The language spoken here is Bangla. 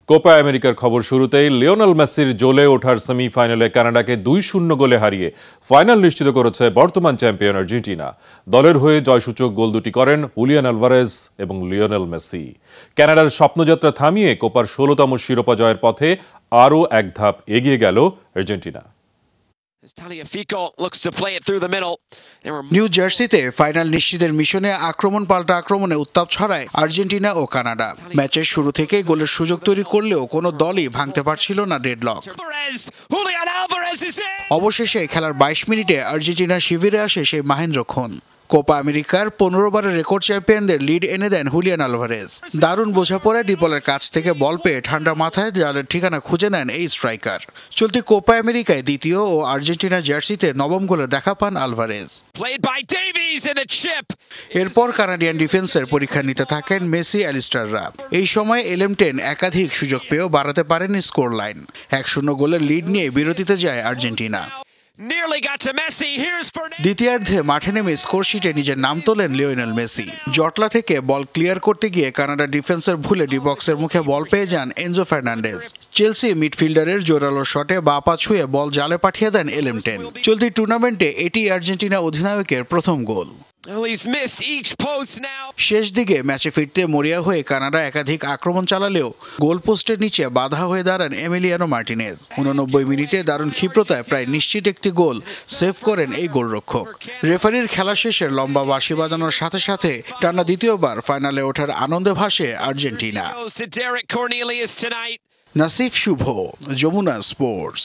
কোপা আমেরিকার খবর শুরুতেই লিওনেল মেসির জ্বলে ওঠার সেমিফাইনালে কানাডাকে 2-0 গোলে হারিয়ে ফাইনাল নিশ্চিত করেছে বর্তমান চ্যাম্পিয়ন আর্জেন্টিনা। দলের হয়ে জয়সূচক গোল দুটি করেন হুলিয়ান আলভারেজ এবং লিওনেল মেসি। কানাডার স্বপ্নযাত্রা থামিয়ে কোপার 16তম শিরোপা জয়ের পথে আরও এক ধাপ এগিয়ে গেল আর্জেন্টিনা। নিউ জার্সিতে ফাইনাল নিশ্চিতের মিশনে আক্রমণ পাল্টা আক্রমণে উত্তাপ ছড়ায় আর্জেন্টিনা ও কানাডা। ম্যাচের শুরু থেকেই গোলের সুযোগ তৈরি করলেও কোনো দলই ভাঙতে পারছিল না ডেডলক। অবশেষে খেলার 22 মিনিটে আর্জেন্টিনার শিবিরে আসে সেই মাহেন্দ্রক্ষণ। কোপা আমেরিকার 15 বারের রেকর্ড চ্যাম্পিয়নদের লিড এনে দেন হুলিয়ান আলভারেজ। দারুণ বোঝাপড়ায় ডিপলের কাছ থেকে বল পেয়ে ঠান্ডা মাথায় জালের ঠিকানা খুঁজে নেন এই স্ট্রাইকার। চলতি কোপা আমেরিকায় দ্বিতীয় ও আর্জেন্টিনার জার্সিতে নবম গোলে দেখা পান আলভারেজ। এরপর কানাডিয়ান ডিফেন্সের পরীক্ষা নিতে থাকেন মেসি অ্যালিস্টাররা। এই সময় এলএম10 একাধিক সুযোগ পেয়েও বাড়াতে পারেনি স্কোর লাইন। 1-0 গোলের লিড নিয়ে বিরতিতে যায় আর্জেন্টিনা। দ্বিতীয়ার্ধে মাঠে নেমে স্কোরশিটে নিজের নাম তোলেন লিওনেল মেসি। জটলা থেকে বল ক্লিয়ার করতে গিয়ে কানাডা ডিফেন্সের ভুলে ডিবক্সের মুখে বল পেয়ে যান এনজো ফার্নান্ডেজ। চেলসি মিডফিল্ডারের জোরালো শটে বা পা ছুঁয়ে বল জালে পাঠিয়ে দেন এলএম10। চলতি টুর্নামেন্টে এটি আর্জেন্টিনা অধিনায়কের প্রথম গোল। শেষ দিকে ম্যাচে ফিরতে মরিয়া হয়ে কানাডা একাধিক আক্রমণ চালালেও গোলপোস্টের নিচে বাধা হয়ে দাঁড়ান এমিলিয়ানো মার্টিনেজ। 89 মিনিটে দারুণ ক্ষিপ্রতায় প্রায় নিশ্চিত একটি গোল সেভ করেন এই গোলরক্ষক। রেফারির খেলা শেষে লম্বা বাঁশি বাজানোর সাথে সাথে টানা দ্বিতীয়বার ফাইনালে ওঠার আনন্দে ভাসে আর্জেন্টিনা। নাসিফ শুভ, যমুনা স্পোর্টস।